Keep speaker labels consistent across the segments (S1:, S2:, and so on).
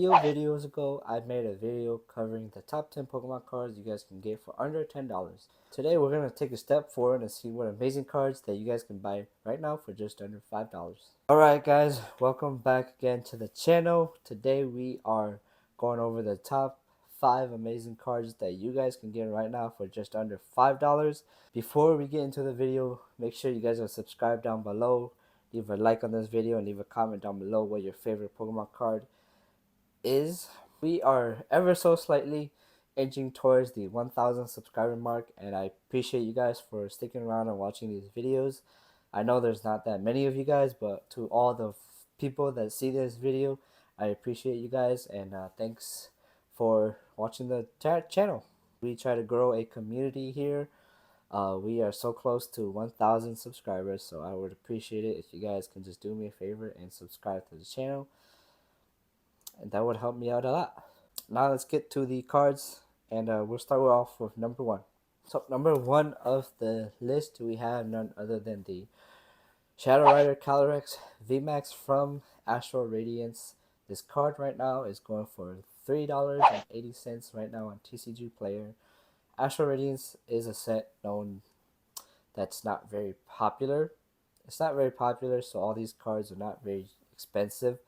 S1: Few videos ago, I made a video covering the top 10 Pokemon cards you guys can get for under $10. Today, we're going to take a step forward and see what amazing cards that you guys can buy right now for just under $5. Alright guys, welcome back again to the channel. Today, we are going over the top 5 amazing cards that you guys can get right now for just under $5. Before we get into the video, make sure you guys are subscribed down below. Leave a like on this video and leave a comment down below what your favorite Pokemon card is. We are ever so slightly inching towards the 1,000 subscriber mark, and I appreciate you guys for sticking around and watching these videos. I know there's not that many of you guys, but to all the people that see this video, I appreciate you guys, and thanks for watching the channel. We try to grow a community here. We are so close to 1,000 subscribers, so I would appreciate it if you guys can just do me a favor and subscribe to the channel, and that would help me out a lot. Now let's get to the cards, and we'll start off with number 1. So number 1 of the list, we have none other than the Shadow Rider Galarian Vmax from Astral Radiance. This card right now is going for $3.80 right now on TCG Player. Astral Radiance is a set known that's not very popular. It's not very popular, so all these cards are not very expensive.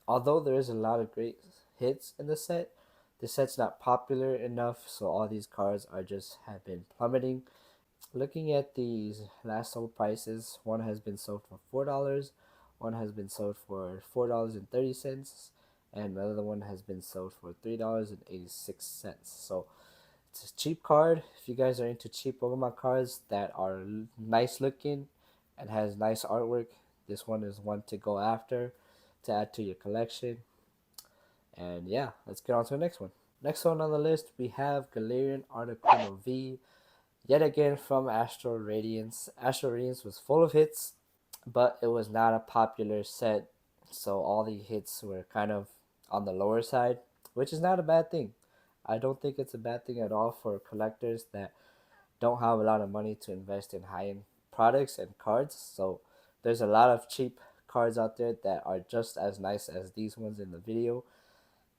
S1: Although there is a lot of great hits in the set's not popular enough, so all these cards have been plummeting. Looking at these last sold prices, one has been sold for $4, one has been sold for $4.30, and another one has been sold for $3.86. So it's a cheap card. If you guys are into cheap Pokemon cards that are nice looking and has nice artwork, this one is one to go after, to add to your collection. And yeah, let's get on to the next one. Next one on the list, we have Galarian Artico V, yet again from Astral Radiance. Astral Radiance was full of hits, but it was not a popular set, so all the hits were kind of on the lower side, which is not a bad thing. I don't think it's a bad thing at all for collectors that don't have a lot of money to invest in high-end products and cards. So there's a lot of cheap cards out there that are just as nice as these ones in the video,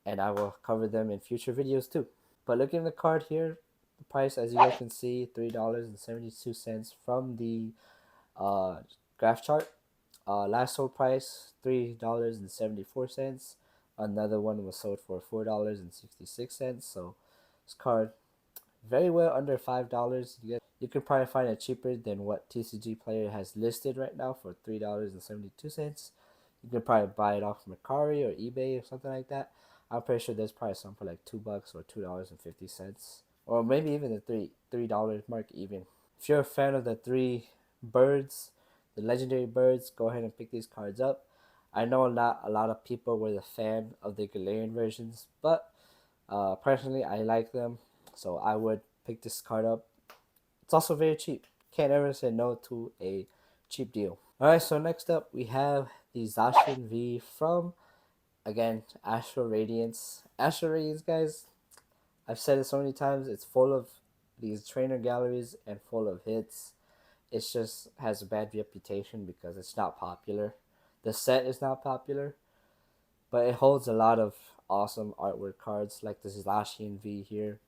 S1: and I will cover them in future videos too. But looking at the card here, the price, as you guys can see, $3.72 from the graph chart. Last sold price $3.74. Another one was sold for $4.66. So this card very well under $5. You can probably find it cheaper than what TCG Player has listed right now for $3.72. You can probably buy it off Mercari or eBay or something like that. I'm pretty sure there's probably some for like $2 or $2.50, or maybe even the $3 mark even. If you're a fan of the three birds, the legendary birds, go ahead and pick these cards up. I know not a lot of people were the fan of the Galarian versions, but personally I like them, so I would pick this card up. It's also very cheap. Can't ever say no to a cheap deal. Alright, so next up we have the Zashin V from, again, Astral Radiance. Astral Radiance, guys, I've said it so many times, it's full of these trainer galleries and full of hits. It just has a bad reputation because it's not popular. The set is not popular, but it holds a lot of awesome artwork cards like this Zashin V here.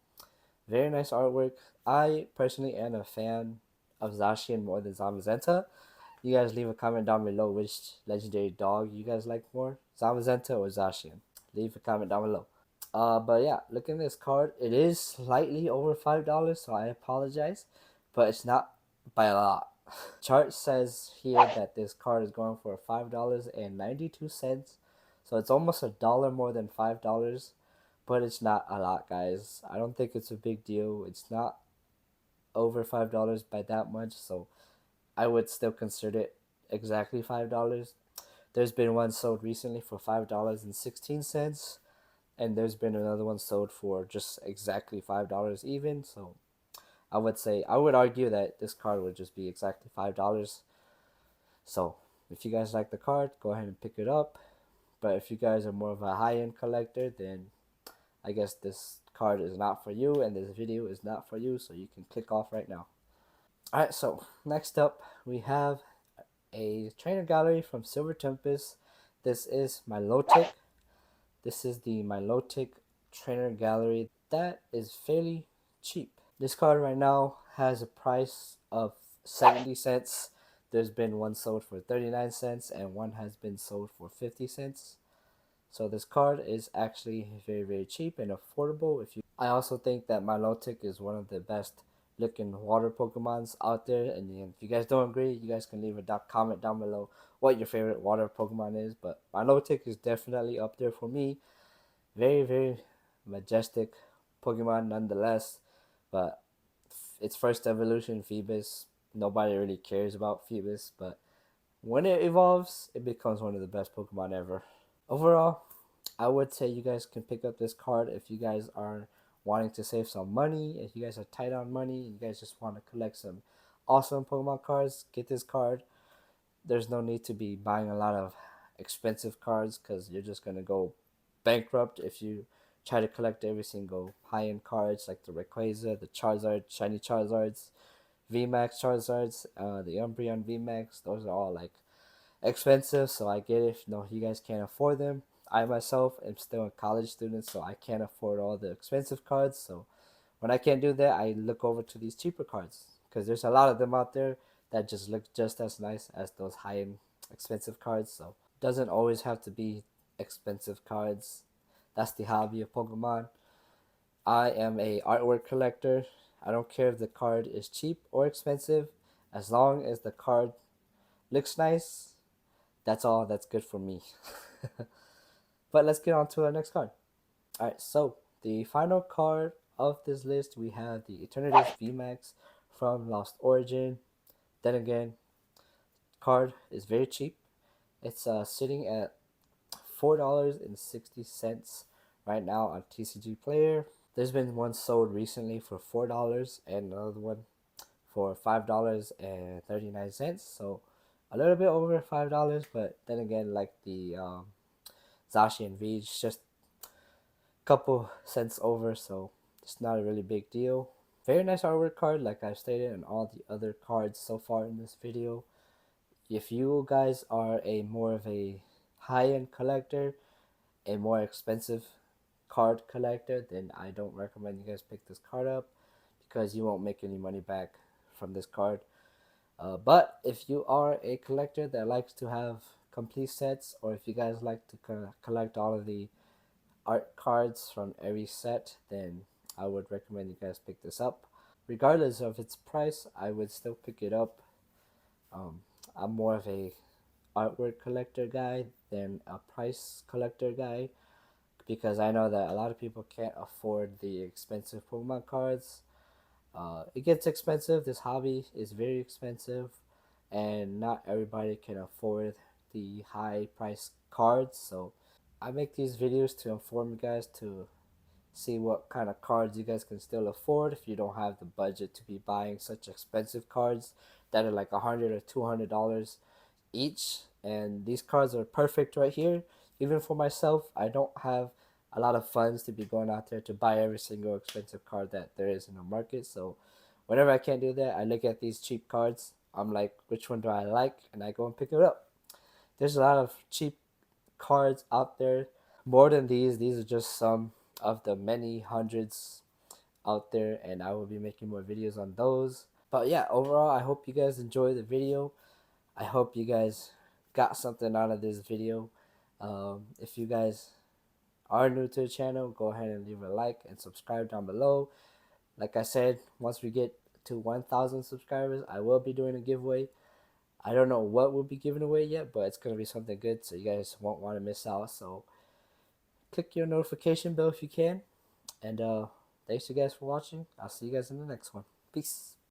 S1: Very nice artwork. I personally am a fan of Zashin more than Zamazenta. You guys leave a comment down below which legendary dog you guys like more, Zamazenta or Zashin. Leave a comment down below. But yeah, looking at this card, it is slightly over $5, so I apologize, but it's not by a lot. Chart says here that this card is going for $5.92, so it's almost $1 more than $5, but it's not a lot, guys. I don't think it's a big deal. It's not over $5 by that much, so I would still consider it exactly $5. There's been one sold recently for $5.16, and there's been another one sold for just exactly $5 even. So I would argue that this card would just be exactly $5. So if you guys like the card, go ahead and pick it up. But if you guys are more of a high-end collector, then I guess this card is not for you and this video is not for you, so you can click off right now. Alright, so next up we have a trainer gallery from Silver Tempest. This is Milotic This is the Milotic Trainer Gallery. That is fairly cheap. This card right now has a price of 70 cents. There's been one sold for 39 cents and one has been sold for 50 cents. So this card is actually very cheap and affordable. I also think that Milotic is one of the best looking water Pokemons out there. And if you guys don't agree, you guys can leave a comment down below what your favorite water Pokemon is. But Milotic is definitely up there for me. Very majestic Pokemon nonetheless. But its first evolution, Phoebus, nobody really cares about Phoebus. But when it evolves, it becomes one of the best Pokemon ever. Overall, I would say you guys can pick up this card if you guys are wanting to save some money. If you guys are tight on money, you guys just want to collect some awesome Pokemon cards, get this card. There's no need to be buying a lot of expensive cards because you're just going to go bankrupt if you try to collect every single high-end cards like the Rayquaza, the Charizard, Shiny Charizards, VMAX Charizards, the Umbreon VMAX. Those are all like expensive, so I get it if you guys can't afford them. I myself am still a college student, so I can't afford all the expensive cards. So when I can't do that, I look over to these cheaper cards because there's a lot of them out there that just look just as nice as those high-end expensive cards. So it doesn't always have to be expensive cards. That's the hobby of Pokemon. I am a artwork collector. I don't care if the card is cheap or expensive, as long as the card looks nice. That's all that's good for me. But let's get on to our next card. Alright, so the final card of this list, we have the Etern Vmax from Lost Origin. Then again, card is very cheap. It's sitting at $4.60 right now on TCG Player. There's been one sold recently for $4 and another one for $5.39. So a little bit over $5, but then again, like the Zashin V, it's just a couple cents over, so it's not a really big deal. Very nice artwork card, like I've stated in all the other cards so far in this video. If you guys are a more of a high-end collector, a more expensive card collector, then I don't recommend you guys pick this card up because you won't make any money back from this card. But if you are a collector that likes to have complete sets, or if you guys like to collect all of the art cards from every set, then I would recommend you guys pick this up. Regardless of its price, I would still pick it up. I'm more of a artwork collector guy than a price collector guy because I know that a lot of people can't afford the expensive Pokemon cards. It gets expensive. This hobby is very expensive, and not everybody can afford the high price cards. So I make these videos to inform you guys to see what kind of cards you guys can still afford if you don't have the budget to be buying such expensive cards that are like $100 or $200 each. And these cards are perfect right here. Even for myself, I don't have a lot of funds to be going out there to buy every single expensive card that there is in the market. So whenever I can't do that, I look at these cheap cards. I'm like, which one do I like? And I go and pick it up. There's a lot of cheap cards out there. More than these are just some of the many hundreds out there, and I will be making more videos on those. But yeah, overall, I hope you guys enjoyed the video. I hope you guys got something out of this video. If you guys are new to the channel, go ahead and leave a like and subscribe down below. Like I said, once we get to 1,000 subscribers, I will be doing a giveaway. I don't know what we'll be giving away yet, but it's going to be something good, so you guys won't want to miss out. So click your notification bell if you can. And thanks you guys for watching. I'll see you guys in the next one. Peace.